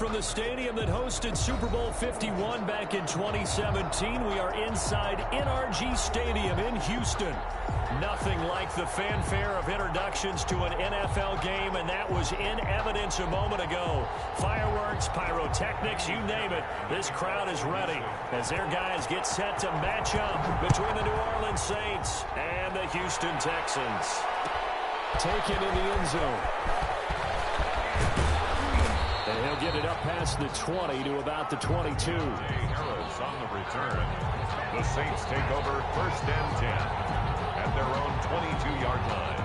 from the stadium that hosted Super Bowl 51 back in 2017. We are inside NRG Stadium in Houston. Nothing like the fanfare of introductions to an NFL game, and that was in evidence a moment ago. Fireworks, pyrotechnics, you name it. This crowd is ready as their guys get set to match up between the New Orleans Saints and the Houston Texans. Taken in the end zone. And he'll get it up past the 20 to about the 22. Harris on the return. The Saints take over 1st and 10 at their own 22-yard line.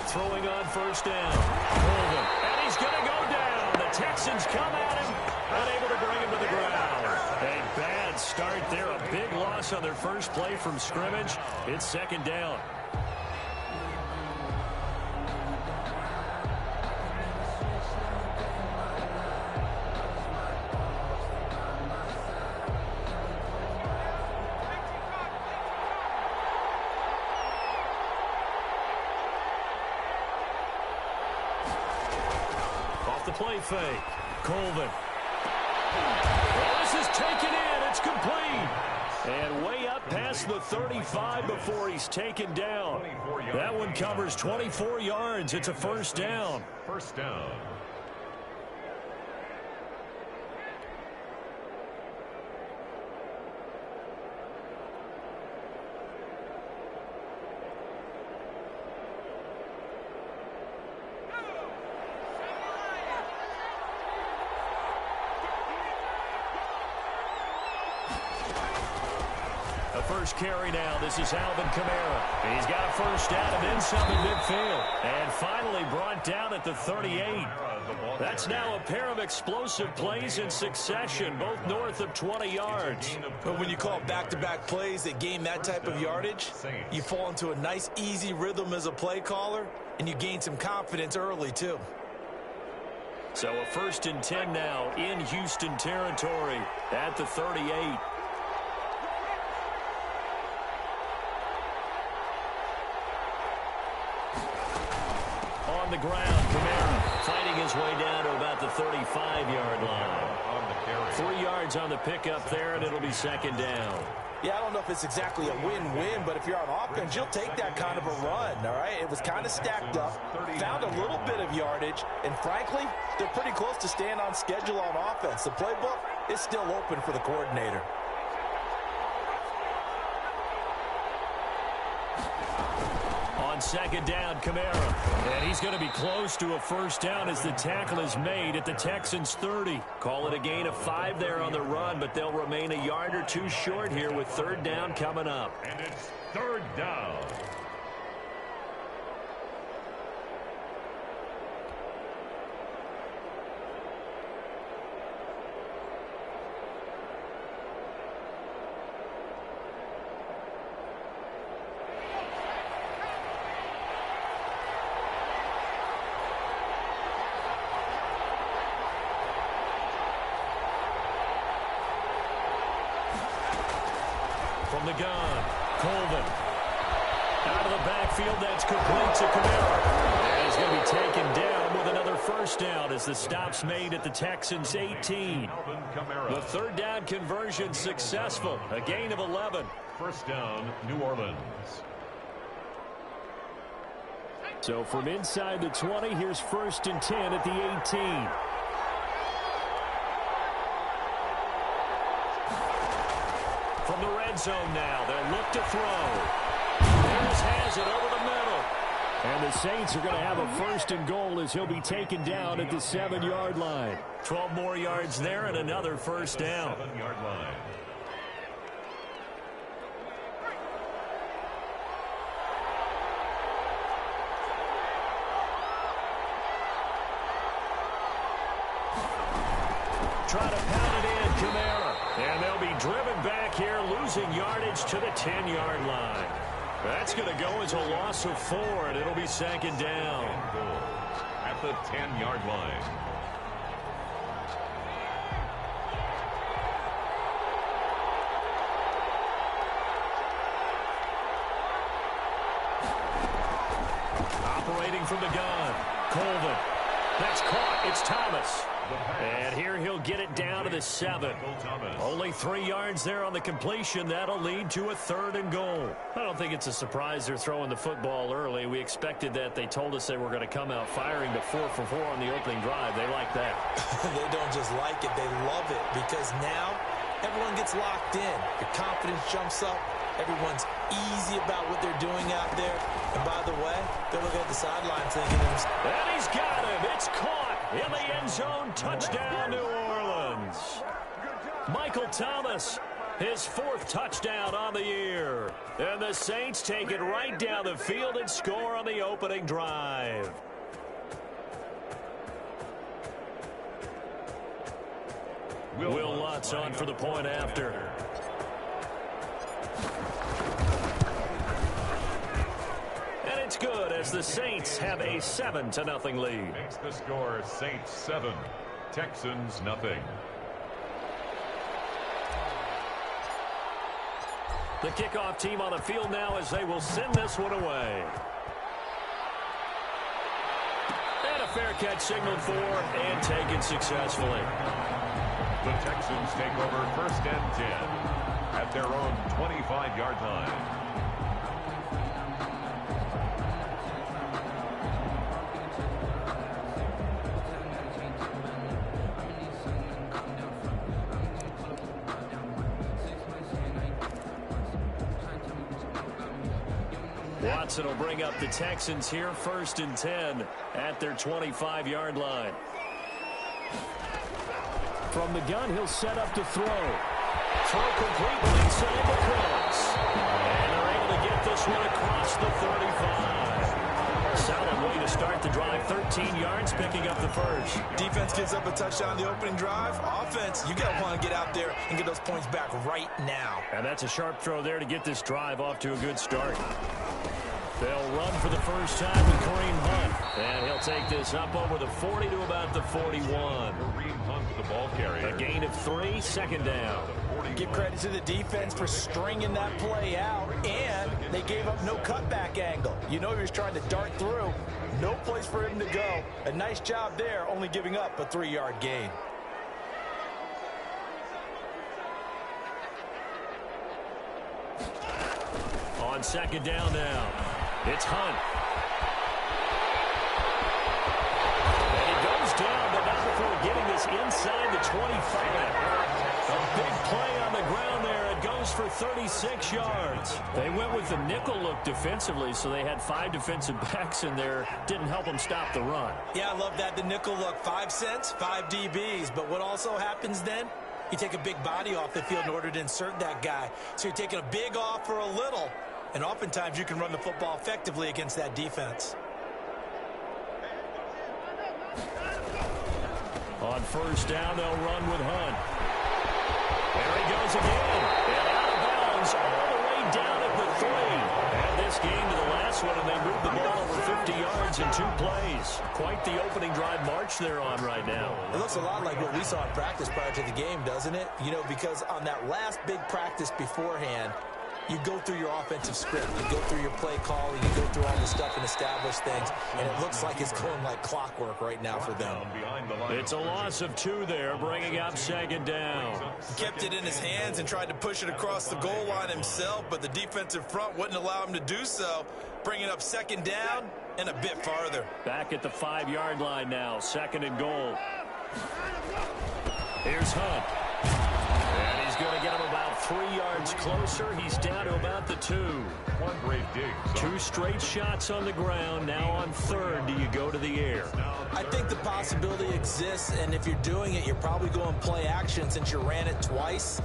Throwing on 1st down. Colvin. And he's going to go down. The Texans come at him. Unable to bring him to the ground. A bad start there. A big loss on their first play from scrimmage. It's 2nd down. The play fake. Colvin. Well, this is taken in. It's complete. And way up past the 35 before he's taken down. That one covers 24 yards. It's a 1st down. 1st down. First carry now. This is Alvin Kamara. He's got a 1st down and then some in midfield. And finally brought down at the 38. That's now a pair of explosive plays in succession, both north of 20 yards. But when you call back-to-back plays that gain that type of yardage, you fall into a nice, easy rhythm as a play caller, and you gain some confidence early, too. So a 1st and 10 now in Houston territory at the 38. On the ground, Kamara fighting his way down to about the 35-yard line. 3 yards on the pickup there, and it'll be 2nd down. Yeah, I don't know if it's exactly a win-win, but if you're on offense, you'll take that kind of a run, all right? It was kind of stacked up, found a little bit of yardage, and frankly, they're pretty close to staying on schedule on offense. The playbook is still open for the coordinator. On 2nd down, Kamara. And he's going to be close to a 1st down as the tackle is made at the Texans' 30. Call it a gain of 5 there on the run, but they'll remain a yard or 2 short here with 3rd down coming up. And it's 3rd down. From the gun, Colvin. Out of the backfield, that's complete to Kamara. And he's going to be taken down with another 1st down as the stop's made at the Texans' 18. The 3rd down conversion successful. A gain of 11. 1st down, New Orleans. So from inside the 20, here's 1st and 10 at the 18. From the red zone now, they'll look to throw. Harris has it over the middle. And the Saints are going to have a 1st and goal as he'll be taken down at the 7-yard line. 12 more yards there and another 1st down. 7-yard line. Try to pound it in, Kamara. And they'll be driven back here, losing yardage to the 10-yard line. That's going to go as a loss of 4, and it'll be second down. Goal at the 10-yard line. Operating from the gun, Colvin. That's caught. It's Thomas. And here he'll get it down to the 7. Only 3 yards there on the completion. That'll lead to a 3rd and goal. I don't think it's a surprise they're throwing the football early. We expected that. They told us they were going to come out firing, but 4 for 4 on the opening drive. They like that. They don't just like it. They love it because now everyone gets locked in. Your confidence jumps up. Everyone's easy about what they're doing out there. And by the way, they're looking at the sideline thinking, and he's got him. It's caught in the end zone. Touchdown, New Orleans. Michael Thomas, his 4th touchdown on the year. And the Saints take it right down the field and score on the opening drive. Will Lutz on for the point after. And it's good as the Saints have a 7-0 lead. Makes the score Saints 7, Texans nothing. The kickoff team on the field now as they will send this one away. And a fair catch signaled for and taken successfully. The Texans take over 1st and 10 at their own 25-yard line. Watson will bring up the Texans here 1st and 10 at their 25-yard line. From the gun, he'll set up to throw. Throw complete, release on the cross. And they're able to get this one across the 35. Solid way to start the drive. 13 yards, picking up the first. Defense gives up a touchdown the opening drive. Offense, you got to want to get out there and get those points back right now. And that's a sharp throw there to get this drive off to a good start. They'll run for the first time with Kareem Hunt. And he'll take this up over the 40 to about the 41. Kareem Hunt with the ball carrier. A gain of 3, 2nd down. Give credit to the defense for stringing that play out, and they gave up no cutback angle. You know he was trying to dart through. No place for him to go. A nice job there, only giving up a 3-yard gain. On 2nd down now, it's Hunt. And he goes down, but not before getting this inside the 25. A big play on the ground there. It goes for 36 yards. They went with the nickel look defensively, so they had 5 defensive backs in there. Didn't help them stop the run. Yeah, I love that. The nickel look, 5 cents, 5 DBs. But what also happens then? You take a big body off the field in order to insert that guy. So you're taking a big off for a little. And oftentimes you can run the football effectively against that defense. On 1st down, they'll run with Hunt. There he goes again. And out of bounds all the way down at the 3. And this game to the last one, and they moved the ball over 50 yards in 2 plays. Quite the opening drive march they're on right now. It looks a lot like what we saw in practice prior to the game, doesn't it? You know, because on that last big practice beforehand, you go through your offensive script, you go through your play call, and you go through all the stuff and establish things, and it looks like it's going like clockwork right now for them. It's a loss of 2 there, bringing up 2nd down. He kept it in his hands and tried to push it across the goal line himself, but the defensive front wouldn't allow him to do so, bringing up 2nd down and a bit farther. Back at the 5-yard line now, 2nd and goal. Here's Hunt. And he's going to get him about 3 yards closer. He's down to about the 2. One great dig. 2 straight shots on the ground. Now on 3rd, do you go to the air? I think the possibility exists, and if you're doing it, you're probably going play action since you ran it twice.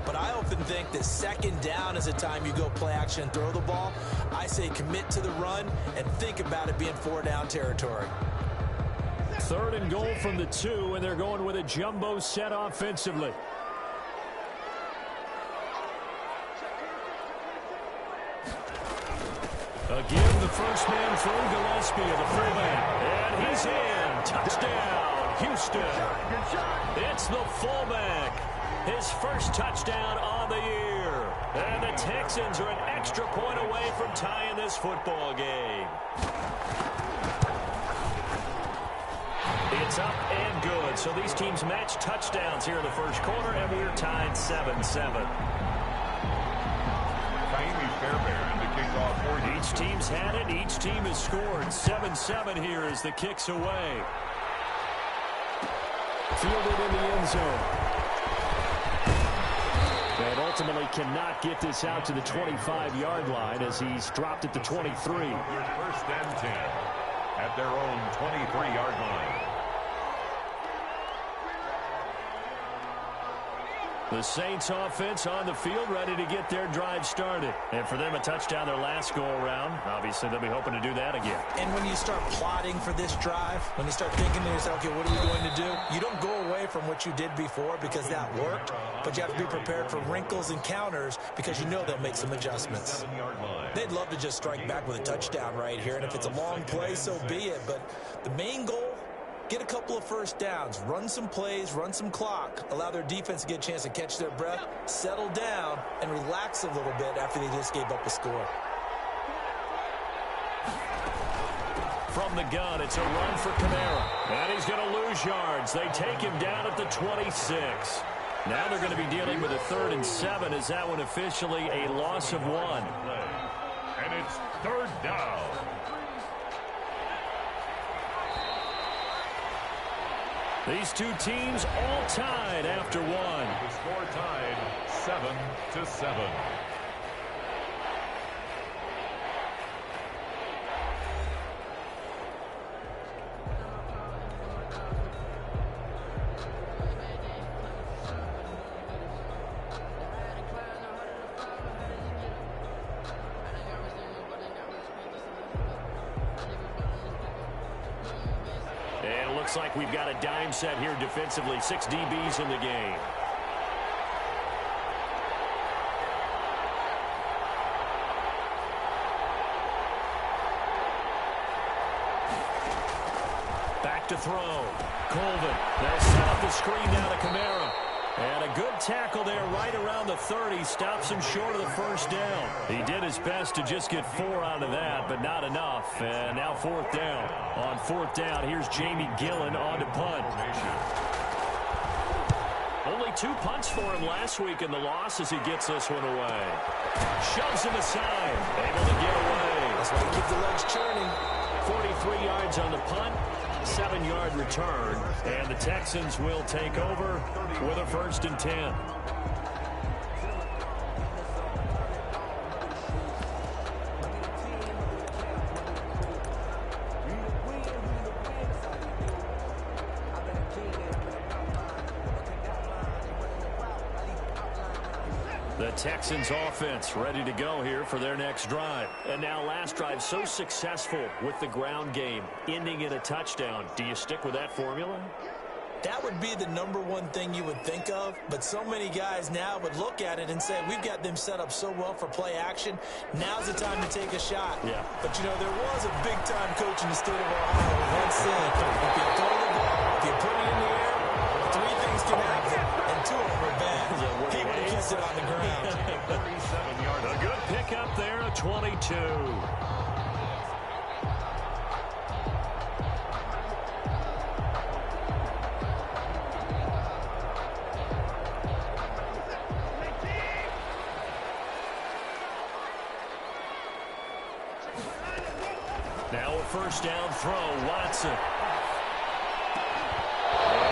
But I often think that 2nd down is a time you go play action and throw the ball. I say commit to the run and think about it being 4-down territory. 3rd and goal from the 2, and they're going with a jumbo set offensively. Again, the first man through, Gillespie, the fullback. And he's in. Touchdown, Houston. It's the fullback. His first touchdown on the year. And the Texans are an extra point away from tying this football game. It's up and good. So these teams match touchdowns here in the first quarter, and we're tied 7-7. Each team's had it. Each team has scored. 7-7 here as the kick's away. Fielded in the end zone. And ultimately cannot get this out to the 25-yard line as he's dropped at the 23. First and 10 at their own 23-yard line. The Saints offense on the field, ready to get their drive started. And for them, a touchdown their last go-around. Obviously, they'll be hoping to do that again. And when you start plotting for this drive, when you start thinking to yourself, okay, what are we going to do? You don't go away from what you did before because that worked, but you have to be prepared for wrinkles and counters because you know they'll make some adjustments. They'd love to just strike back with a touchdown right here, and if it's a long play, so be it. But the main goal, get a couple of first downs, run some plays, run some clock, allow their defense to get a chance to catch their breath, settle down, and relax a little bit after they just gave up a score. From the gun, it's a run for Kamara. And he's going to lose yards. They take him down at the 26. Now they're going to be dealing with a 3rd and 7. Is that one officially a loss of 1? And it's 3rd down. These two teams all tied after 1. The score tied 7-7. Looks like we've got a dime set here defensively. 6 DBs in the game. Back to throw. Colvin. They'll set up the screen now to Kamara. And a good tackle there right around the 30. Stops him short of the first down. He did his best to just get 4 out of that, but not enough. And now 4th down. On 4th down, here's Jamie Gillen on to punt. Only 2 punts for him last week in the loss as he gets this one away. Shoves him aside. Able to get away. That's why you keep the legs churning. 43 yards on the punt. 7-yard return, and the Texans will take over with a 1st and 10. The Texans offense ready to go here for their next drive. And now last drive so successful with the ground game, ending in a touchdown. Do you stick with that formula? That would be the #1 thing you would think of, but so many guys now would look at it and say, we've got them set up so well for play action, now's the time to take a shot. Yeah. But, you know, there was a big-time coach in the state of Ohio who once said, if you throw the ball, if you put it in the air, 3 things can happen, and 2 of them are bad. He would have kissed it on the ground. 37 yards. A good pickup there, a 22. Now a 1st down throw, Watson. And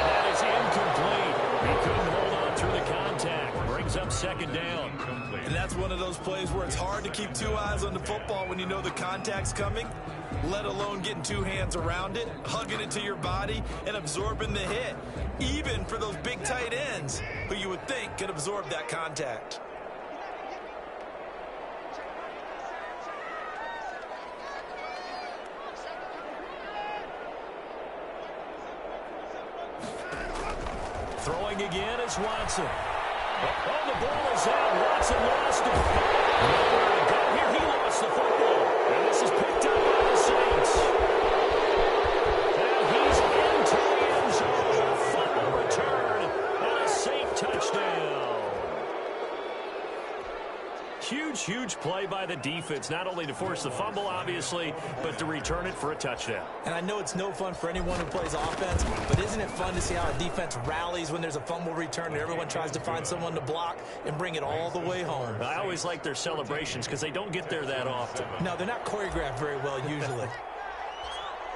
that is incomplete. He couldn't hold on through the contact. Brings up 2nd down. And that's one of those plays where it's hard to keep 2 eyes on the football when you know the contact's coming, let alone getting 2 hands around it, hugging it to your body, and absorbing the hit, even for those big tight ends who you would think could absorb that contact. Throwing again is Watson. Oh, the ball is out. Watson lost it. Nowhere to go here. He lost the football. And this huge play by the defense, not only to force the fumble, obviously, but to return it for a touchdown. And I know it's no fun for anyone who plays offense, but isn't it fun to see how a defense rallies when there's a fumble return and everyone tries to find someone to block and bring it all the way home? I always like their celebrations because they don't get there that often. No, they're not choreographed very well usually.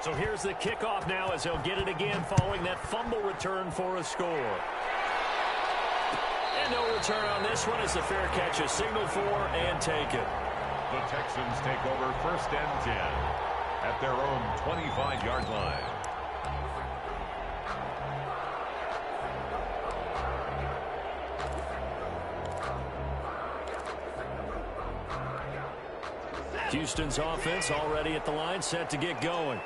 So here's the kickoff now as they'll get it again following that fumble return for a score. And no return on this one as the fair catch is signaled for and taken. The Texans take over 1st and 10 at their own 25-yard line. Houston's offense already at the line, set to get going.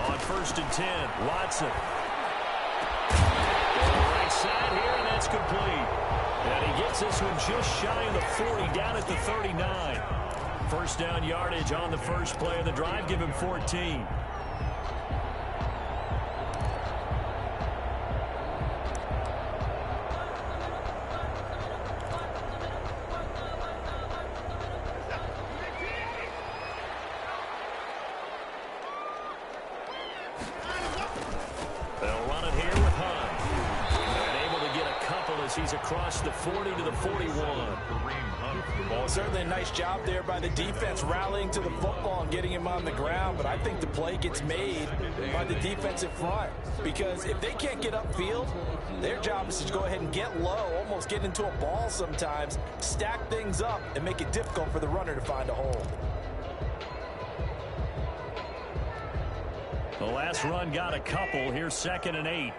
On 1st and 10, Watson. Right side here, and that's complete. And he gets this one just shy of the 40, down at the 39. First down yardage on the first play of the drive, give him 14. He's across the 40 to the 41. Well, certainly a nice job there by the defense rallying to the football and getting him on the ground, but I think the play gets made by the defensive front because if they can't get upfield, their job is to go ahead and get low, almost get into a ball sometimes, stack things up, and make it difficult for the runner to find a hole. The last run got a couple. Here's 2nd and 8.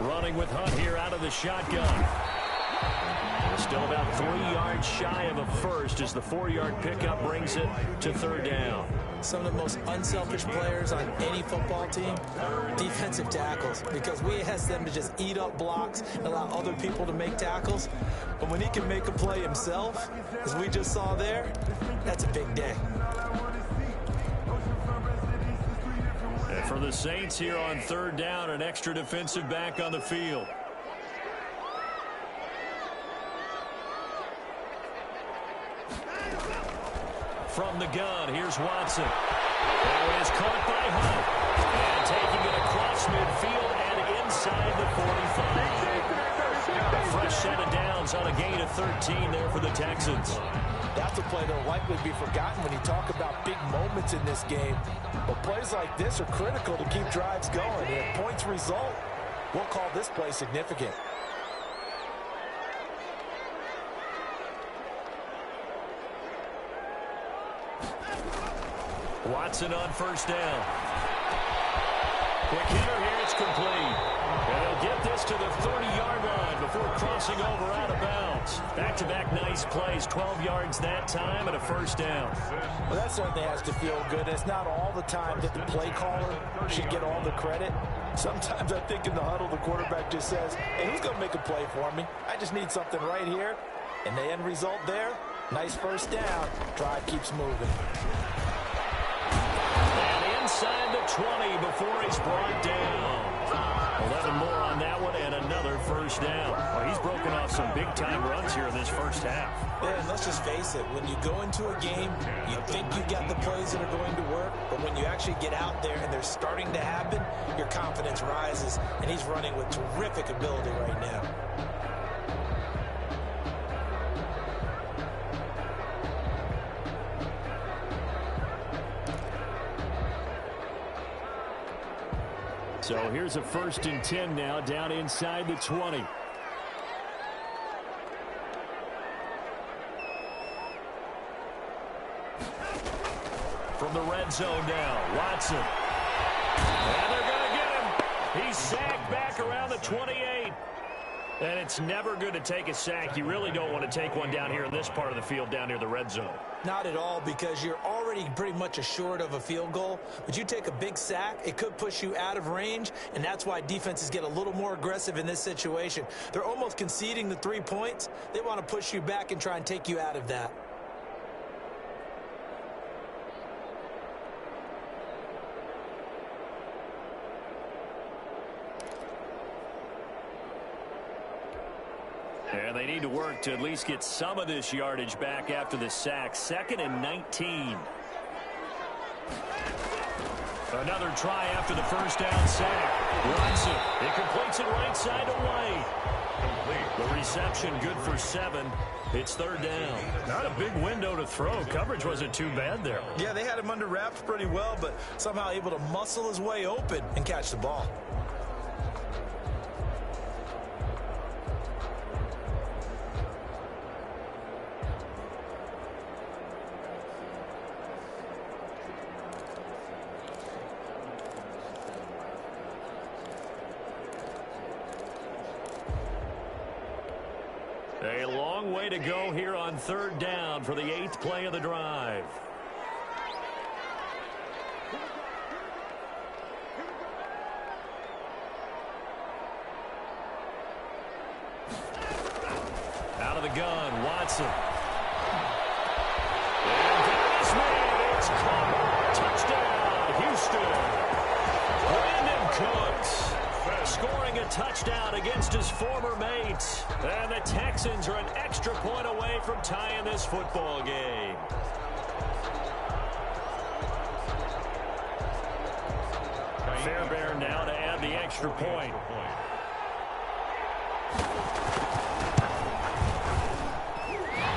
Running with Hunt here out of the shotgun. Still about 3 yards shy of a first as the 4-yard pickup brings it to 3rd down. Some of the most unselfish players on any football team, defensive tackles, because we ask them to just eat up blocks and allow other people to make tackles. But when he can make a play himself, as we just saw there, that's a big day. And for the Saints here on 3rd down, an extra defensive back on the field. From the gun, here's Watson. That one is caught by Hunt. And taking it across midfield and inside the 45. A fresh set of downs on a gain of 13 there for the Texans. That's a play that will likely be forgotten when you talk about big moments in this game. But plays like this are critical to keep drives going. And if points result, we'll call this play significant. Watson on 1st down. Quick hitter here, it's complete. And they'll get this to the 30-yard line before crossing over out of bounds. Back-to-back nice plays, 12 yards that time and a 1st down. Well, that certainly has to feel good. It's not all the time that the play caller should get all the credit. Sometimes I think in the huddle, the quarterback just says, hey, who's going to make a play for me? I just need something right here. And the end result there, nice 1st down. Drive keeps moving. Inside the 20 before he's brought down. 11 more on that one and another 1st down. Well, he's broken off some big-time runs here in this 1st half. Yeah, and let's just face it. When you go into a game, you think you got the plays that are going to work, but when you actually get out there and they're starting to happen, your confidence rises, and he's running with terrific ability right now. So here's a 1st and 10 now, down inside the 20. From the red zone now, Watson. And they're going to get him. He's sacked back around the 28. And it's never good to take a sack. You really don't want to take one down here in this part of the field, down near the red zone. Not at all, because you're already pretty much assured of a field goal. But you take a big sack, it could push you out of range, and that's why defenses get a little more aggressive in this situation. They're almost conceding the 3 points. They want to push you back and try and take you out of that. And they need to work to at least get some of this yardage back after the sack. 2nd and 19. Another try after the first down sack. Watson, he completes it right side away. Complete. The reception good for 7. It's 3rd down. Not a big window to throw. Coverage wasn't too bad there. Yeah, they had him under wraps pretty well, but somehow able to muscle his way open and catch the ball. A long way to go here on 3rd down for the 8th play of the drive. Out of the gun, Watson. And this man is caught. Touchdown, Houston. Brandon Cooks scoring a touchdown against his former mates. And the Texans are an extra point away from tying this football game. Fairbairn now to add the extra point.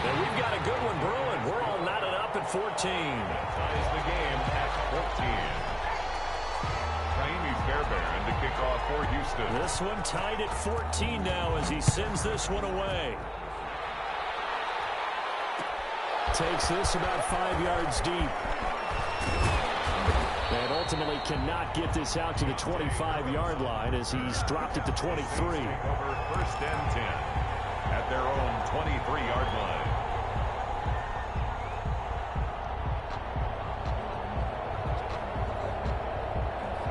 And we've got a good one brewing. We're all knotted up at 14. Ties the game at 14. Fairbairn to kick off for Houston. This one tied at 14 now as he sends this one away. Takes this about 5 yards deep. And ultimately cannot get this out to the 25-yard line as he's dropped it to 23. Over 1st and 10 at their own 23-yard line.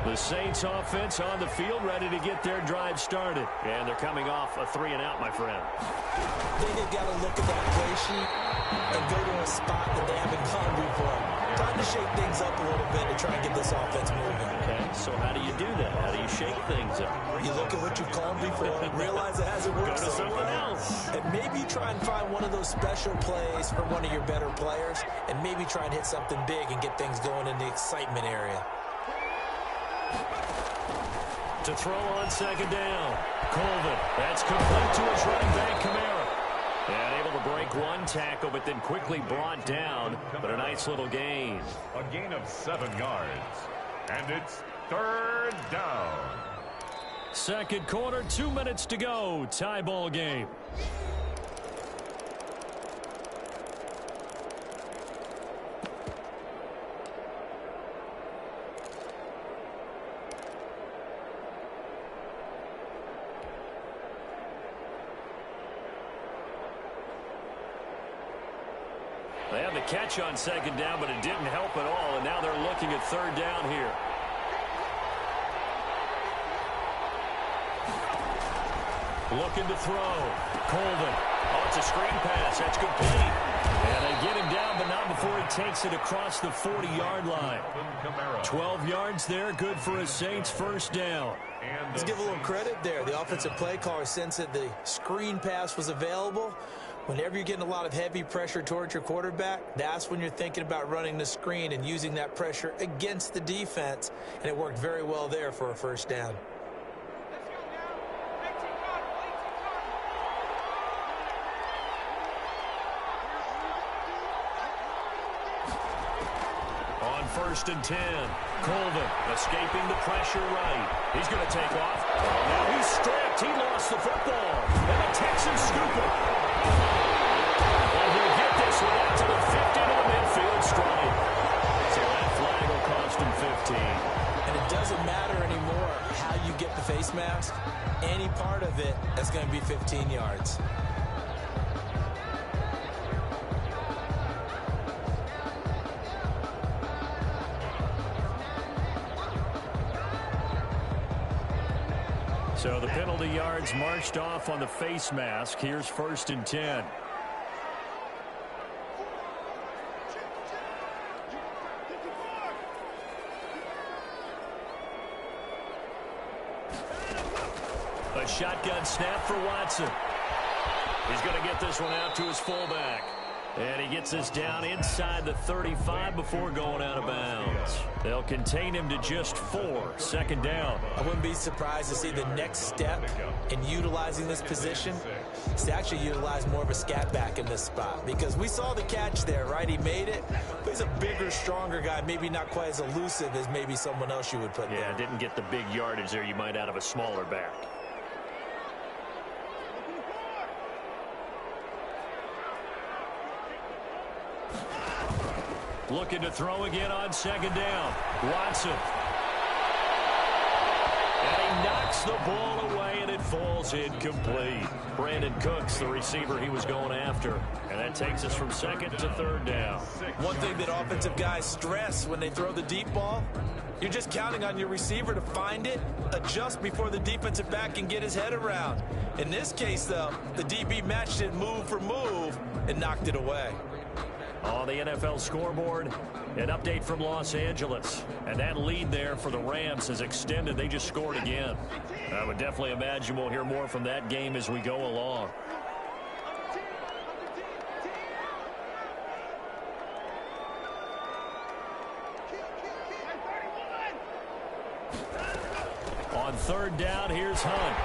The Saints offense on the field ready to get their drive started. And they're coming off a 3 and out, my friend. They've got to look at that play sheet and go to a spot that they haven't gone before. Time to shake things up a little bit to try and get this offense moving. Okay, so how do you do that? How do you shake things up? You look at what you've called before and realize it hasn't worked. Go to something else. And maybe you try and find one of those special plays for one of your better players and maybe try and hit something big and get things going in the excitement area. To throw on 2nd down. Colvin. That's complete to his running back, Kamara. And able to break one tackle, but then quickly brought down. But a nice little gain. A gain of 7 yards. And it's 3rd down. 2nd quarter, 2 minutes to go. Tie ball game. They had the catch on 2nd down, but it didn't help at all, and now they're looking at 3rd down here. Looking to throw. Colvin. Oh, it's a screen pass. That's complete. And they get him down, but not before he takes it across the 40-yard line. 12 yards there, good for a Saints 1st down. Let's give a little credit there. The offensive play caller sensed that the screen pass was available. Whenever you're getting a lot of heavy pressure towards your quarterback, that's when you're thinking about running the screen and using that pressure against the defense. And it worked very well there for a 1st down. On 1st and 10, Colvin escaping the pressure right. He's going to take off. Now he's stripped. He lost the football. And the Texans scoop it. And he'll get this one out to the 50 to the midfield stripe. So that flag will cost him 15. And it doesn't matter anymore how you get the face mask. Any part of it, that's going to be 15 yards. So the penalty yards marched off on the face mask. Here's 1st and 10. A shotgun snap for Watson. He's going to get this one out to his fullback. And he gets this down inside the 35 before going out of bounds. They'll contain him to just 4. Second down. I wouldn't be surprised to see the next step in utilizing this position is to actually utilize more of a scat back in this spot. Because we saw the catch there, right? He made it. But he's a bigger, stronger guy. Maybe not quite as elusive as maybe someone else you would put there. Yeah, didn't get the big yardage there you might out of a smaller back. Looking to throw again on second down. Watson. And he knocks the ball away, and it falls incomplete. Brandon Cooks, the receiver he was going after. And that takes us from second to third down. One thing that offensive guys stress when they throw the deep ball, you're just counting on your receiver to find it, adjust before the defensive back can get his head around. In this case, though, the DB matched it move for move and knocked it away. On the NFL scoreboard, an update from Los Angeles. And that lead there for the Rams is extended. They just scored again. I would definitely imagine we'll hear more from that game as we go along. On third down, here's Hunt.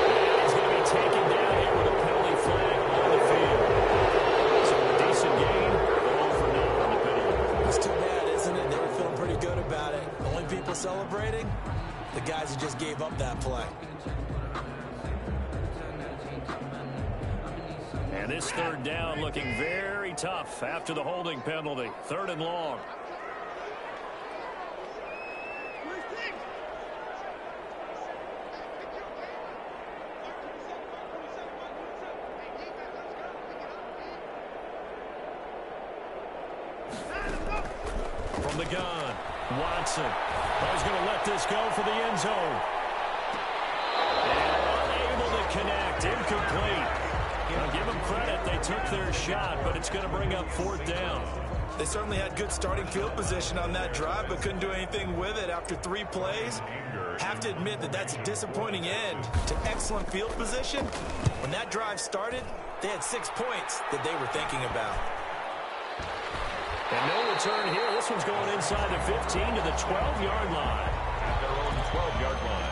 And he's going to be taken down here with a penalty flag on the field. It's too bad, isn't it? They were feeling pretty good about it. The only people celebrating, the guys who just gave up that play. And this third down looking very tough after the holding penalty. Third and long. From the gun, Watson. He's going to let this go for the end zone. And unable to connect. Incomplete. Give them credit. They took their shot, but it's going to bring up fourth down. They certainly had good starting field position on that drive, but couldn't do anything with it after 3 plays. Have to admit that that's a disappointing end to excellent field position. When that drive started, they had 6 points that they were thinking about. And no return here. This one's going inside the 15 to the 12-yard line. At their own 12-yard line.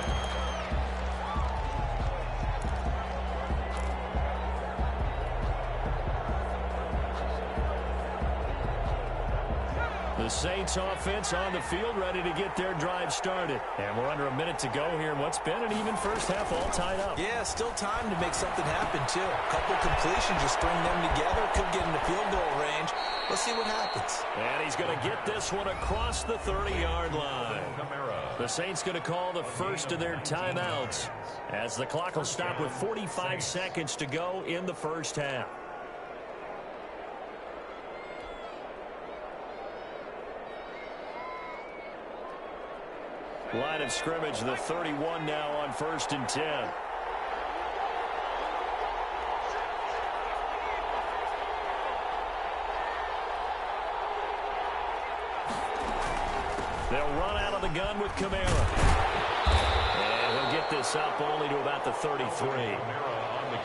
The Saints offense on the field, ready to get their drive started. And we're under a minute to go here in what's been an even first half, all tied up. Yeah, still time to make something happen, too. A couple completions, just string them together. Could get into field goal range. Let's see what happens. And he's going to get this one across the 30-yard line. The Saints going to call the first of their timeouts as the clock will stop with 45 seconds to go in the first half. Line of scrimmage, the 31 now on 1st and 10. They'll run out of the gun with Kamara. And he'll get this up only to about the 33.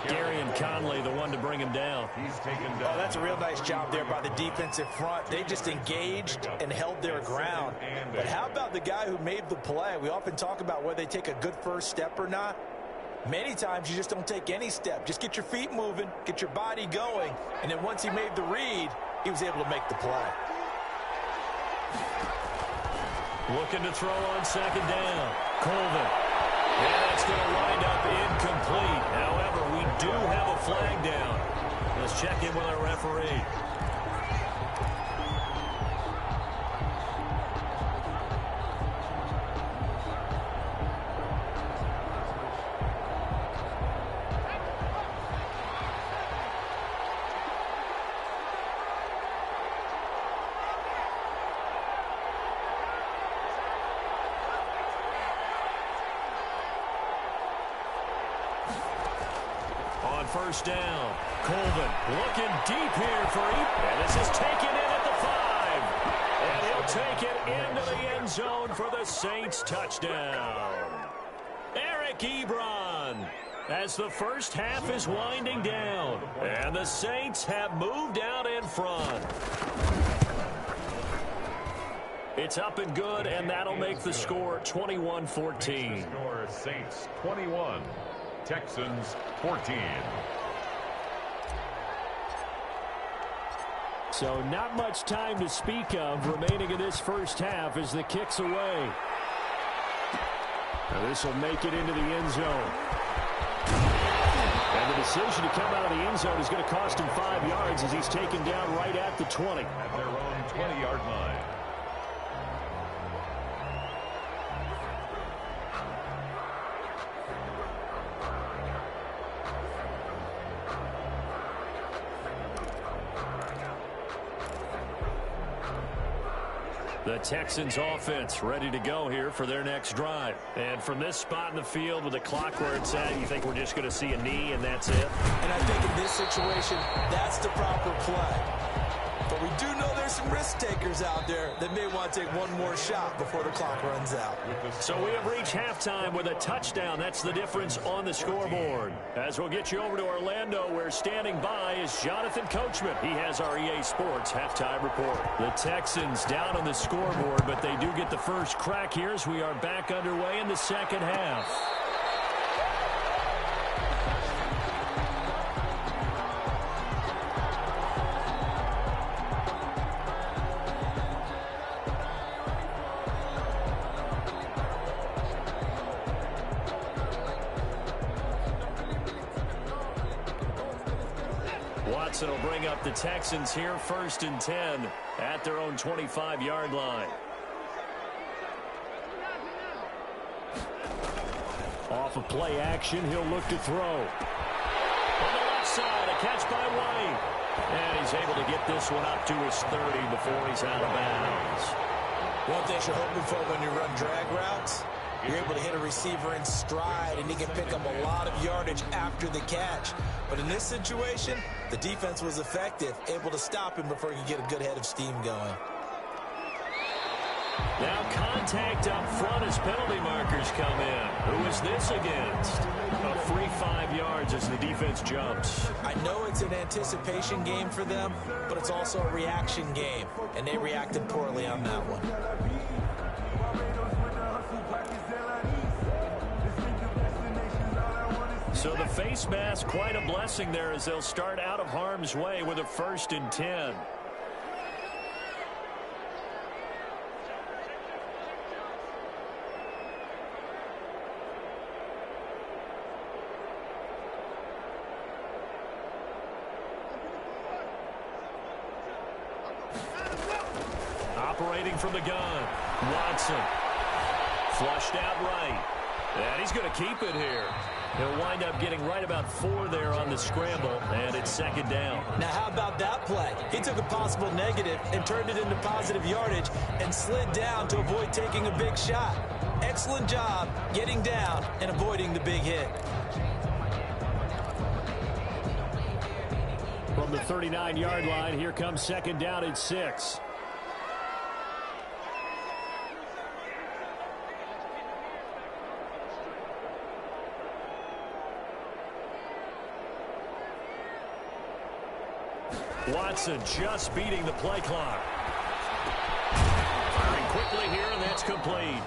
Darian Conley, the one to bring him down. He's taken down. Oh, that's a real nice job there by the defensive front. They just engaged and held their ground. But how about the guy who made the play? We often talk about whether they take a good first step or not. Many times you just don't take any step. Just get your feet moving, get your body going, and then once he made the read, he was able to make the play. Looking to throw on second down. Colvin. And it's going to wind up incomplete. However, we do have a flag down. Let's check in with our referee. First down. Colvin looking deep here for and this is taken in at the 5. And he'll take it into the end zone for the Saints touchdown. Eric Ebron. as the first half is winding down. And the Saints have moved out in front. It's up and good, and that'll make the score 21-14. Score Saints 21, Texans 14. So not much time to speak of remaining in this first half as the kick's away. Now this will make it into the end zone. And the decision to come out of the end zone is going to cost him 5 yards as he's taken down right at the 20. At their own 20-yard line. The Texans offense ready to go here for their next drive. And from this spot in the field with the clock where it's at, you think we're just going to see a knee and that's it? And I think in this situation, that's the proper play. But we do know there's some risk takers out there that may want to take one more shot before the clock runs out. So we have reached halftime with a touchdown. That's the difference on the scoreboard. As we'll get you over to Orlando, where standing by is Jonathan Coachman. He has our EA Sports halftime report. The Texans down on the scoreboard, but they do get the first crack here as we are back underway in the second half. Watson will bring up the Texans here 1st and 10 at their own 25-yard line. Off of play action, he'll look to throw. On the left side, a catch by White. And he's able to get this one up to his 30 before he's out of bounds. One thing you're hoping for when you run drag routes, you're able to hit a receiver in stride, and he can pick up a lot of yardage after the catch. But in this situation, the defense was effective, able to stop him before he could get a good head of steam going. Now contact up front as penalty markers come in. Who is this against? A free 5 yards as the defense jumps. I know it's an anticipation game for them, but it's also a reaction game, and they reacted poorly on that one. So the face mask, quite a blessing there as they'll start out of harm's way with a 1st and 10. Operating from the gun, Watson. Flushed out right. And he's going to keep it here. He'll wind up getting right about 4 there on the scramble, and it's 2nd down. Now, how about that play? He took a possible negative and turned it into positive yardage and slid down to avoid taking a big shot. Excellent job getting down and avoiding the big hit. From the 39-yard line, here comes 2nd down and 6. Watson just beating the play clock. Firing quickly here, and that's complete.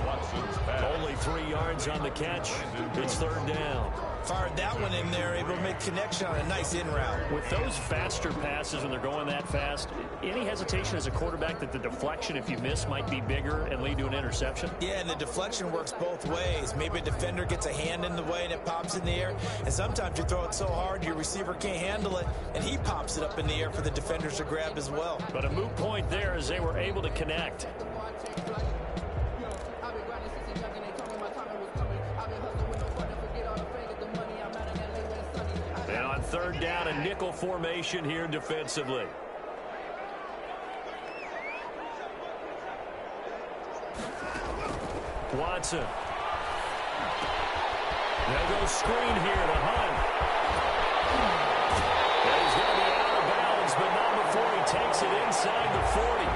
Watson's pass. Only 3 yards on the catch. It's 3rd down. Fired that one in there, able to make connection on a nice in route. With those faster passes when they're going that fast, any hesitation as a quarterback that the deflection, if you miss, might be bigger and lead to an interception? Yeah, and the deflection works both ways. Maybe a defender gets a hand in the way and it pops in the air. And sometimes you throw it so hard your receiver can't handle it, and he pops it up in the air for the defenders to grab as well. But a moot point there as they were able to connect. And on 3rd down, a nickel formation here defensively. Watson. They'll go screen here to Hunt. And he's going to be out of bounds, but not before he takes it inside the 40.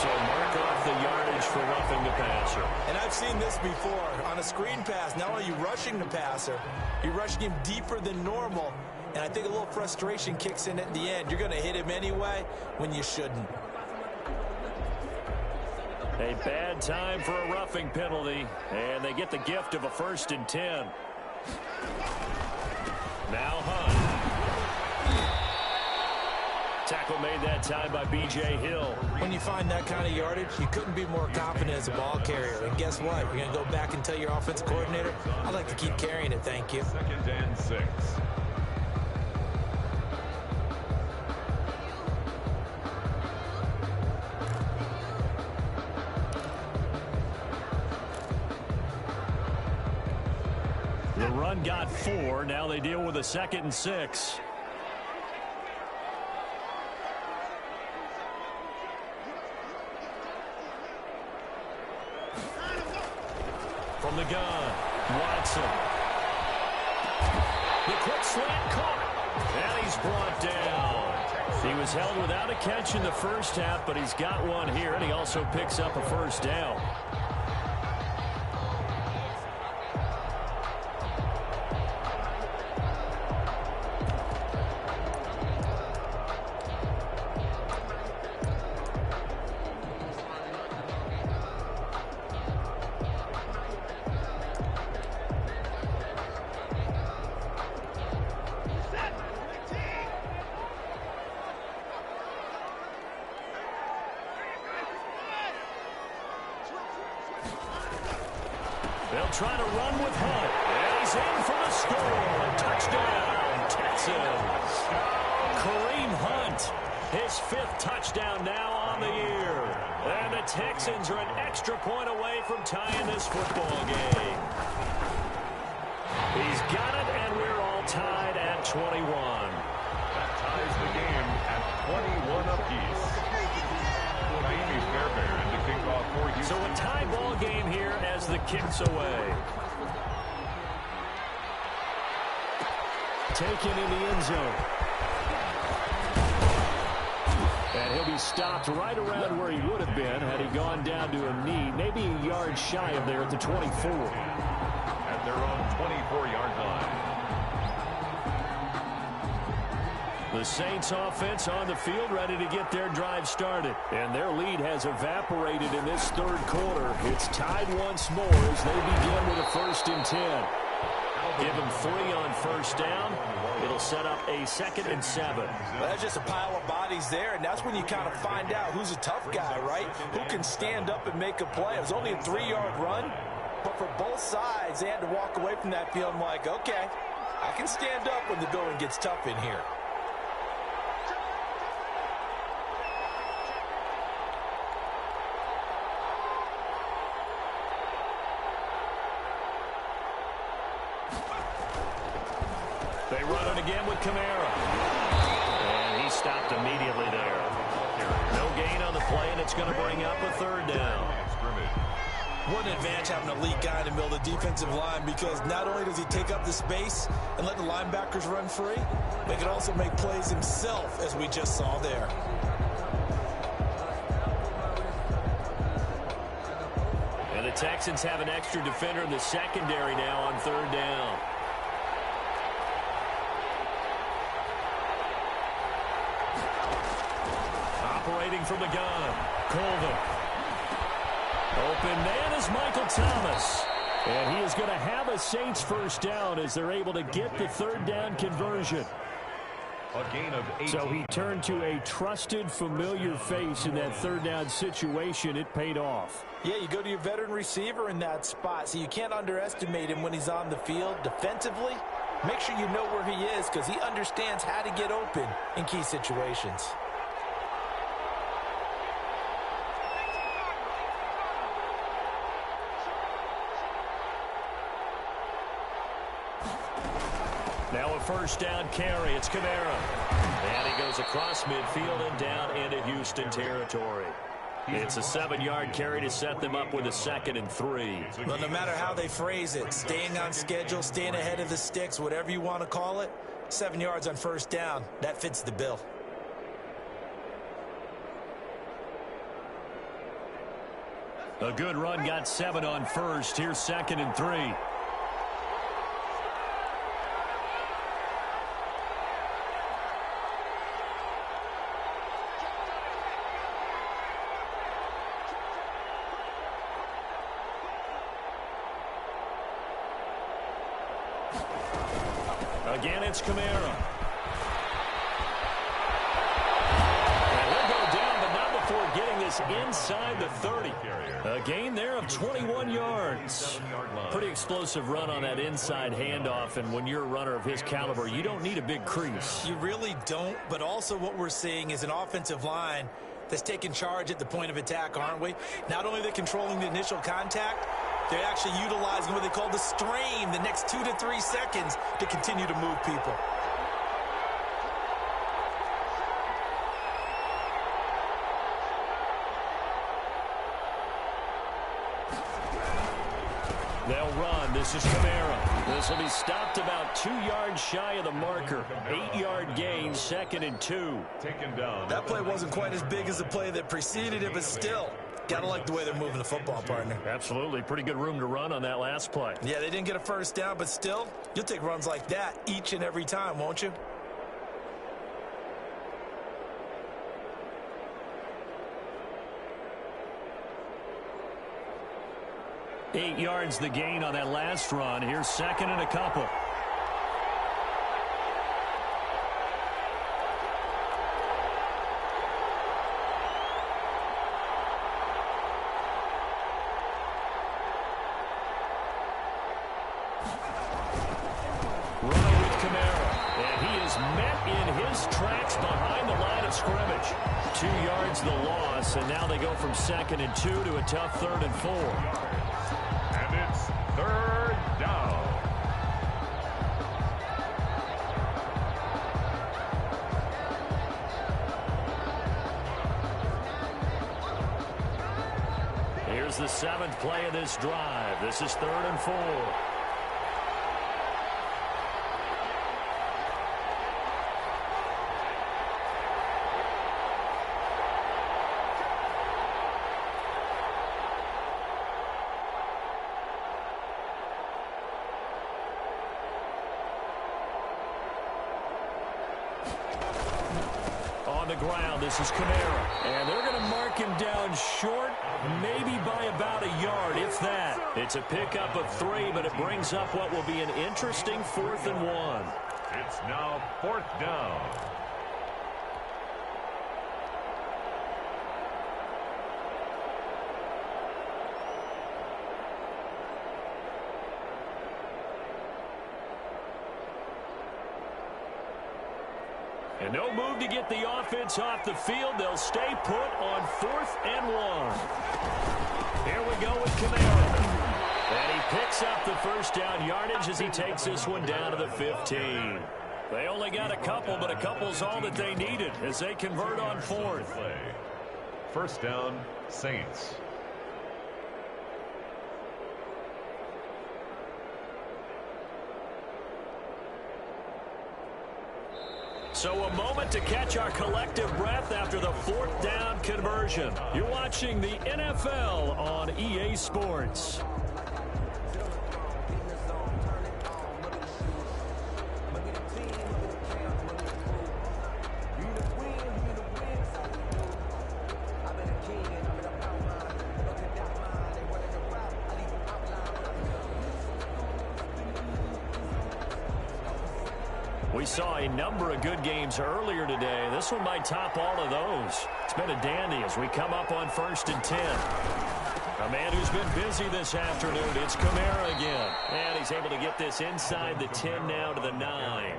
So mark off the yardage for roughing the passer. And I've seen this before. On a screen pass, not only are you rushing the passer, you're rushing him deeper than normal. And I think a little frustration kicks in at the end. You're going to hit him anyway when you shouldn't. A bad time for a roughing penalty, and they get the gift of a 1st and 10. Now Hunt. Tackle made that time by B.J. Hill. When you find that kind of yardage, you couldn't be more confident as a ball carrier. And guess what? You're going to go back and tell your offensive coordinator, I'd like to keep carrying it, thank you. 2nd and 6. The run got 4. Now they deal with a 2nd and 6. From the gun, Watson. The quick slant caught. And he's brought down. He was held without a catch in the first half, but he's got one here, and he also picks up a 1st down. They'll try to run with Hunt. And he's in for the score. Touchdown, Texans. Kareem Hunt, his 5th touchdown now on the year. And the Texans are an extra point away from tying this football game. He's got it, and we're all tied at 21. That ties the game at 21 apiece. Miami Fairbairn to kick off for Houston. So a tie ball game here as the kick's away. Taken in the end zone. And he'll be stopped right around where he would have been had he gone down to a knee, maybe a yard shy of there at the 24. At their own 24-yard line. The Saints offense on the field ready to get their drive started. And their lead has evaporated in this 3rd quarter. It's tied once more as they begin with a 1st and 10. Give them 3 on 1st down. It'll set up a 2nd and 7. Well, that's just a pile of bodies there, and that's when you kind of find out who's a tough guy, right? Who can stand up and make a play. It was only a 3-yard run, but for both sides, they had to walk away from that field like, okay, I can stand up when the going gets tough in here. They run it again with Kamara. And he stopped immediately there. No gain on the play, and it's going to bring up a 3rd down. What an advantage having a elite guy in the middle of the defensive line, because not only does he take up the space and let the linebackers run free, but he can also make plays himself, as we just saw there. And the Texans have an extra defender in the secondary now on 3rd down. Operating from the gun, Colvin. Open man is Michael Thomas. And he is going to have a Saints 1st down as they're able to get the 3rd down conversion. A gain of 18. So he turned to a trusted, familiar face in that 3rd down situation. It paid off. Yeah, you go to your veteran receiver in that spot, so you can't underestimate him when he's on the field. Defensively, make sure you know where he is, because he understands how to get open in key situations. Now a 1st down carry. It's Kamara. And he goes across midfield and down into Houston territory. It's a 7-yard carry to set them up with a 2nd and 3. Well, no matter how they phrase it, staying on schedule, staying ahead of the sticks, whatever you want to call it, 7 yards on 1st down, that fits the bill. A good run got 7 on first. Here's 2nd and 3. Again, it's Kamara. And he'll go down, but not before getting this inside the 30. A gain there of 21 yards. Pretty explosive run on that inside handoff, and when you're a runner of his caliber, you don't need a big crease. You really don't, but also what we're seeing is an offensive line that's taking charge at the point of attack, aren't we? Not only are they controlling the initial contact, they're actually utilizing what they call the strain, the next 2 to 3 seconds, to continue to move people. They'll run. This is Kamara. This will be stopped about 2 yards shy of the marker. 8-yard gain, 2nd and 2. Taken down. That play wasn't quite as big as the play that preceded it, but still, gotta like the way they're moving the football, partner. Absolutely. Pretty good room to run on that last play. Yeah, they didn't get a first down, but still, you'll take runs like that each and every time, won't you? Eight yards the gain on that last run. Here's 2nd and a couple. Running with Kamara. And he is met in his tracks behind the line of scrimmage. 2 yards the loss, and now they go from 2nd and 2 to a tough 3rd and 4. And it's 3rd down. Here's the 7th play of this drive. This is 3rd and 4. On the ground, this is Kamara. And they're going to mark him down short, maybe by about a yard, if that. It's a pickup of 3, but it brings up what will be an interesting 4th and 1. It's now 4th down. And no move to get the offense off the field. They'll stay put on 4th and 1. Here we go with Kamara. And he picks up the first down yardage as he takes this one down to the 15. They only got a couple, but a couple's all that they needed as they convert on 4th. First down, Saints. So a moment to catch our collective breath after the 4th down conversion. You're watching the NFL on EA Sports. We saw a number of good games earlier today. This one might top all of those. It's been a dandy as we come up on 1st and 10. A man who's been busy this afternoon, it's Kamara again. And he's able to get this inside the 10 now to the 9.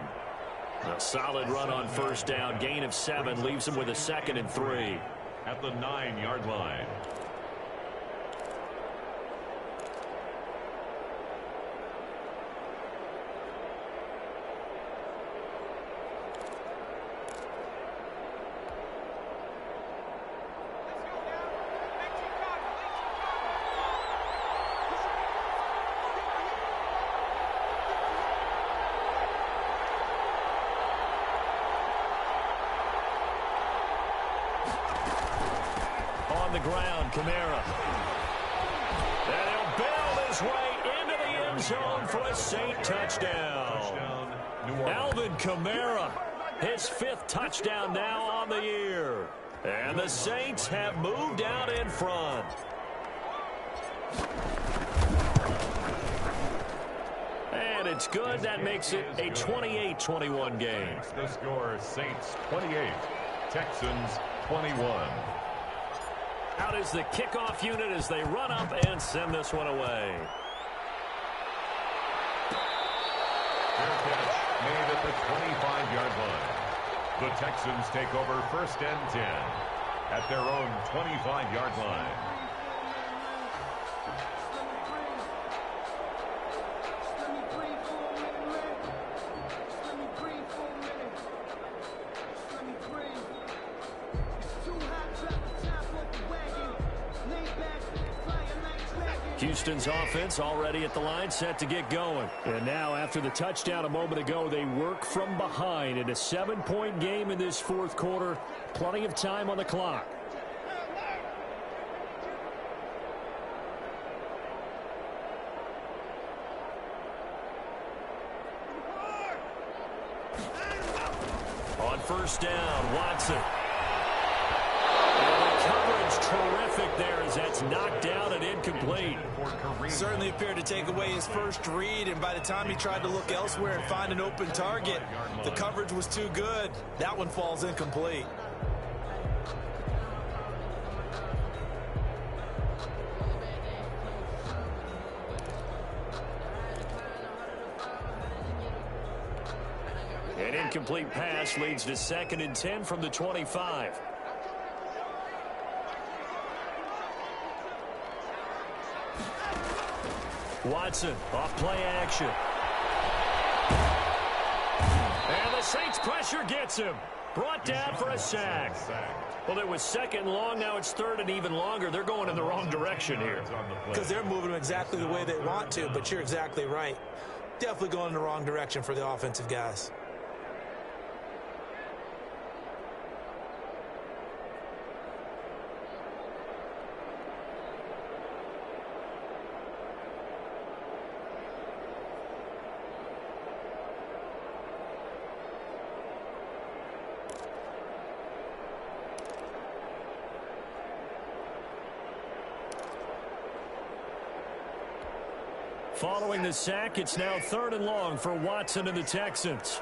A solid run on 1st down. Gain of 7 leaves him with a 2nd and 3. At the 9-yard line. On the ground, Kamara. his way into the end zone for a Saint touchdown. Alvin Kamara, his 5th touchdown now on the year. And the Saints have moved out in front. And it's good. That makes it a 28-21 game. The score, Saints 28, Texans 21. Out is the kickoff unit as they run up and send this one away. Fair catch made at the 25-yard line. The Texans take over 1st and 10 at their own 25-yard line. Houston's offense already at the line, set to get going. And now, after the touchdown a moment ago, they work from behind in a 7-point game in this 4th quarter. Plenty of time on the clock. On 1st down, Watson. Terrific there as that's knocked down and incomplete. Certainly appeared to take away his first read, and by the time he tried to look elsewhere and find an open target, the coverage was too good. That one falls incomplete. An incomplete pass leads to 2nd and 10 from the 25. Watson, off play action. And the Saints pressure gets him. Brought down for a sack. Well, it was 2nd long, now it's 3rd and even longer. They're going in the wrong direction here. Because they're moving them exactly the way they want to, but you're exactly right. Definitely going in the wrong direction for the offensive guys. Following the sack, it's now 3rd and long for Watson and the Texans.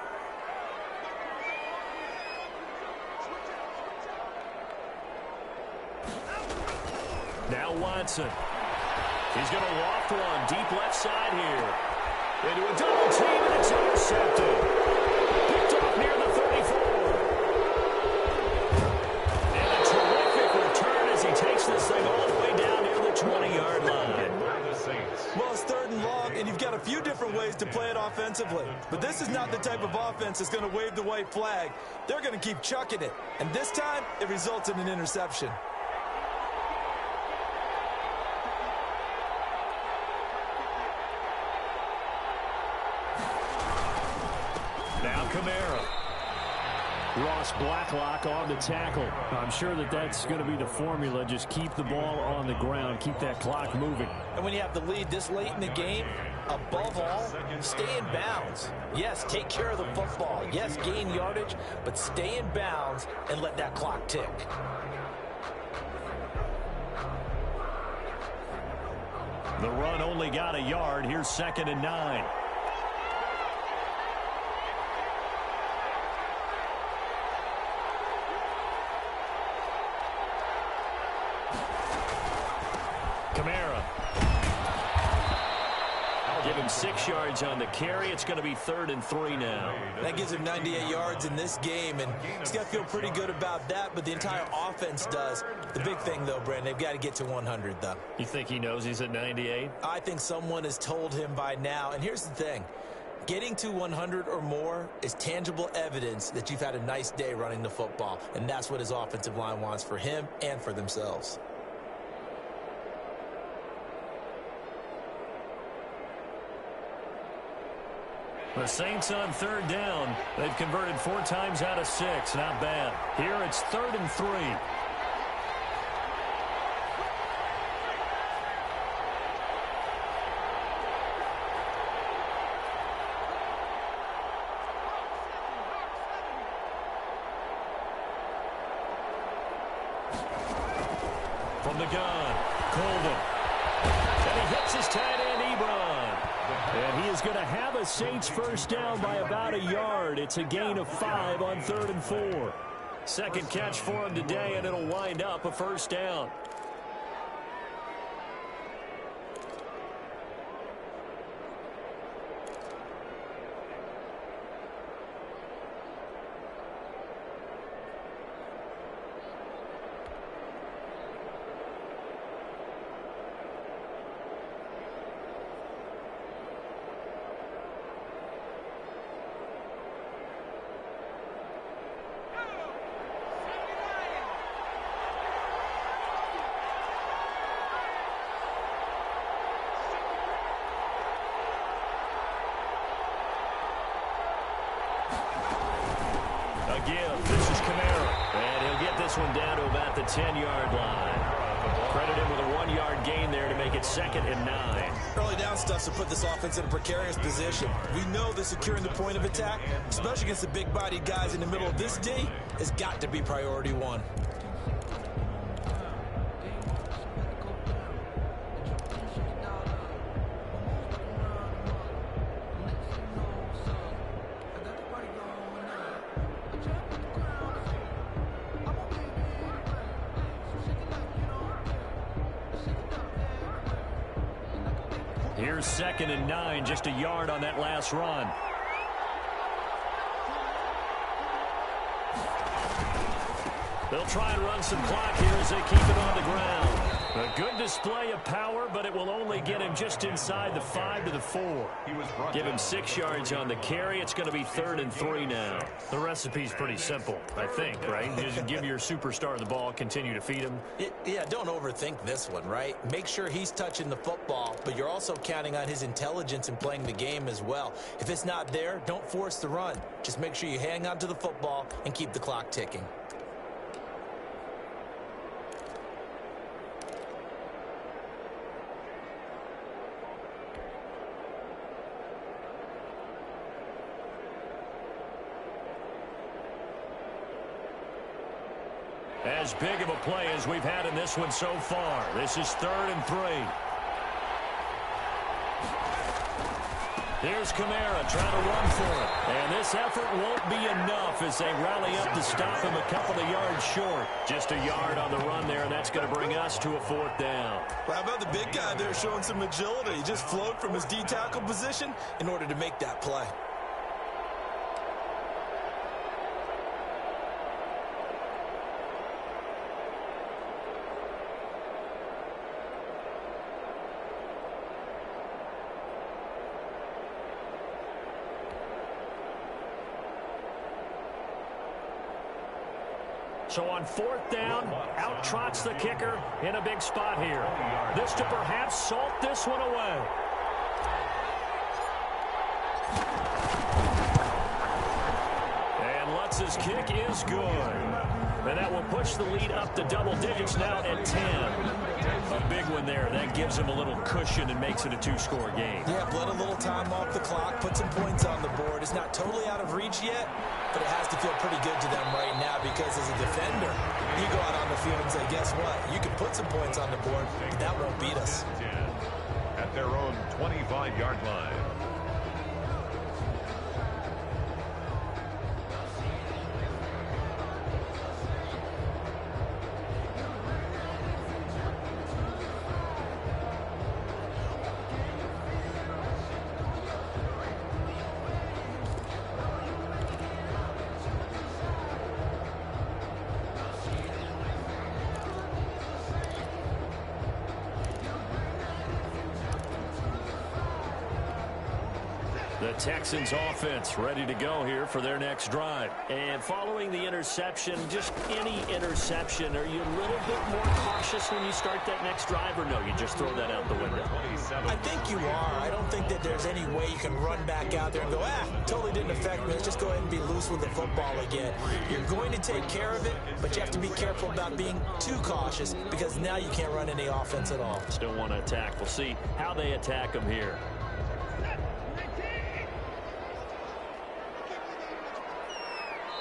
Now Watson. He's going to loft one deep left side here. Into a double team, and it's intercepted. Picked off near the 34. And a terrific return as he takes this thing all the way down near the 20-yard line. Well, it's 3rd and long, and you've got a few different ways to play it offensively. But this is not the type of offense that's going to wave the white flag. They're going to keep chucking it. And this time, it results in an interception. Now Kamara. Ross Blacklock on the tackle. I'm sure that that's going to be the formula. Just keep the ball on the ground. Keep that clock moving. And when you have the lead this late in the game, above all, stay in bounds. Yes, take care of the football. Yes, gain yardage, but stay in bounds and let that clock tick. The run only got a yard. Here's 2nd and 9. Kamara. Give him 6 yards on the carry. It's going to be 3rd and 3 now. That gives him 98 yards in this game, and he's got to feel pretty good about that, but the entire offense does. The big thing, though, Brandon, they've got to get to 100, though. You think he knows he's at 98? I think someone has told him by now, and here's the thing. Getting to 100 or more is tangible evidence that you've had a nice day running the football, and that's what his offensive line wants for him and for themselves. The Saints on 3rd down. They've converted 4 times out of 6. Not bad. Here it's 3rd and 3. from the gun. Colvin. And he hits his tight end, Ebron. And he is going to have a Saints first down by about a yard. It's a gain of 5 on 3rd and 4. Second catch for him today, and it'll wind up a first down. This is Kamara, and he'll get this one down to about the 10-yard line. Credit him with a 1-yard gain there to make it 2nd and 9. Early down stuff to put this offense in a precarious position. We know that securing the point of attack, especially against the big-bodied guys in the middle of this D, has got to be priority 1. Here's 2nd and 9, just a yard on that last run. They'll try and run some clock here as they keep it on the ground. A good display of power, but it will only get him just inside the 5 to the 4. Give him 6 yards on the carry. It's going to be 3rd and 3 now. The recipe's pretty simple, I think, right? Just give your superstar the ball, continue to feed him. Yeah, don't overthink this one, right? Make sure he's touching the football, but you're also counting on his intelligence in playing the game as well. If it's not there, don't force the run. Just make sure you hang on to the football and keep the clock ticking. As big of a play as we've had in this one so far. This is 3rd and 3. Here's Kamara trying to run for it. And this effort won't be enough as they rally up to stop him a couple of yards short. Just a yard on the run there, and that's going to bring us to a 4th down. Well, how about the big guy there showing some agility? He just flowed from his D-tackle position in order to make that play. So on 4th down, out trots the kicker in a big spot here. This to perhaps salt this one away. And Lutz's kick is good. And that will push the lead up to double digits now at 10. A big one there. That gives him a little cushion and makes it a 2-score game. Yeah, bled a little time off the clock, put some points on the board. It's not totally out of reach yet, but it has to feel pretty good to them right now because as a defender, you go out on the field and say, guess what? You can put some points on the board, but that won't beat us. At their own 25-yard line. The Texans offense ready to go here for their next drive. And following the interception, just any interception, are you a little bit more cautious when you start that next drive, or no, you just throw that out the window? I think you are. I don't think that there's any way you can run back out there and go, totally didn't affect me. Let's just go ahead and be loose with the football again. You're going to take care of it, but you have to be careful about being too cautious because now you can't run any offense at all. Still want to attack. We'll see how they attack them here.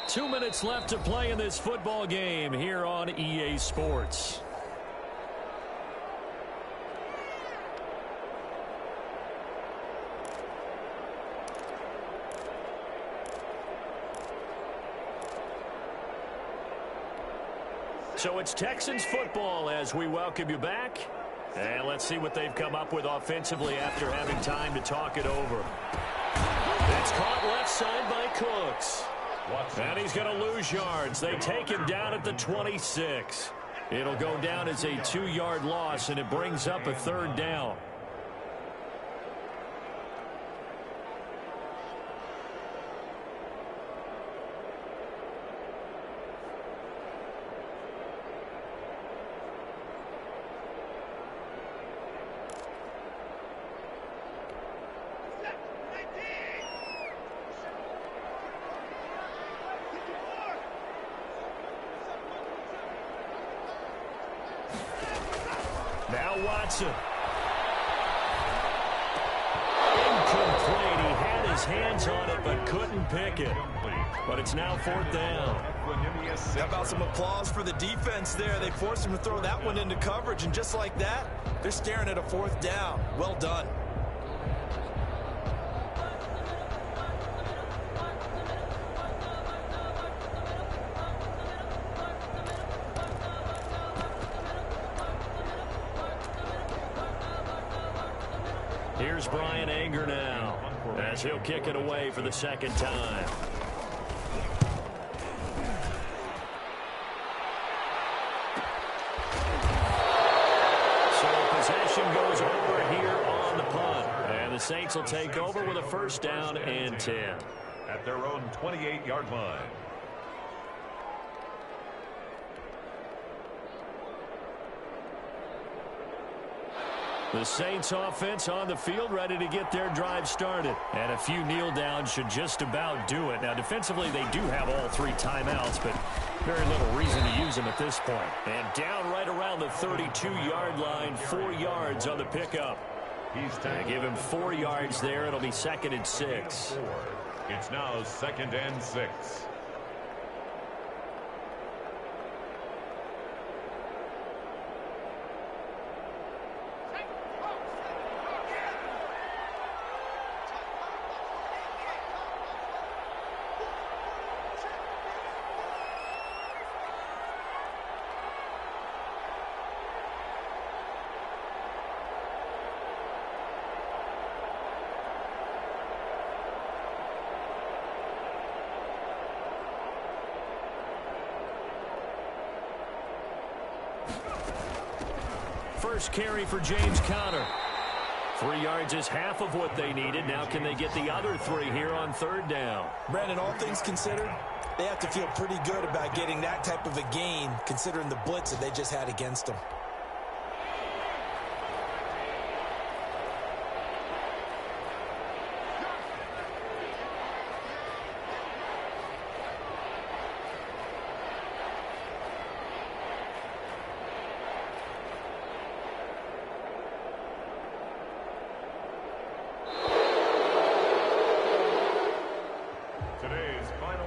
Two minutes left to play in this football game here on EA Sports. So it's Texans football as we welcome you back. And let's see what they've come up with offensively after having time to talk it over. It's caught left side by Cooks. And he's going to lose yards. They take him down at the 26. It'll go down as a 2-yard loss, and it brings up a 3rd down. Now Watson. Incomplete. He had his hands on it but couldn't pick it. But it's now 4th down. How about some applause for the defense there? They forced him to throw that one into coverage, and just like that, they're staring at a 4th down. Well done. Here's Brian Anger now, as he'll kick it away for the 2nd time. So possession goes over here on the punt. And the Saints will take over with a 1st down and 10. At their own 28-yard line. The Saints offense on the field, ready to get their drive started. And a few kneel downs should just about do it. Now, defensively, they do have all 3 timeouts, but very little reason to use them at this point. And down right around the 32-yard line, 4 yards on the pickup. They give him 4 yards there. It'll be 2nd and 6. It's now 2nd and 6. First carry for James Conner. 3 yards is half of what they needed. Now can they get the other 3 here on 3rd down? Brandon, all things considered, they have to feel pretty good about getting that type of a gain, considering the blitz that they just had against them.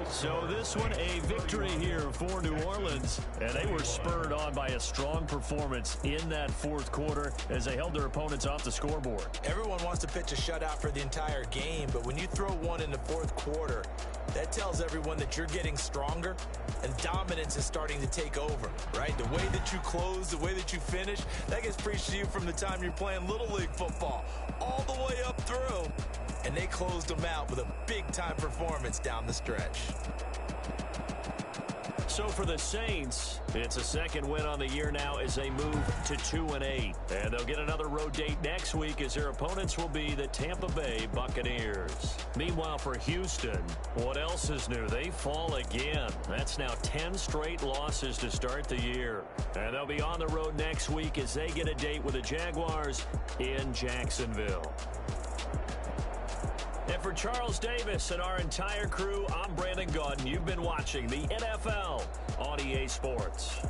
So this one a victory here for New Orleans, and they were spurred on by a strong performance in that 4th quarter as they held their opponents off the scoreboard. Everyone wants to pitch a shutout for the entire game, but when you throw one in the 4th quarter, that tells everyone that you're getting stronger and dominance is starting to take over, right? The way that you close, the way that you finish, that gets preached to you from the time you're playing Little League football all the way up through. And they closed them out with a big-time performance down the stretch. So for the Saints, it's a 2nd win on the year now as they move to 2-8. And they'll get another road date next week as their opponents will be the Tampa Bay Buccaneers. Meanwhile, for Houston, what else is new? They fall again. That's now 10 straight losses to start the year. And they'll be on the road next week as they get a date with the Jaguars in Jacksonville. And for Charles Davis and our entire crew, I'm Brandon Gaudin. You've been watching the NFL on EA Sports.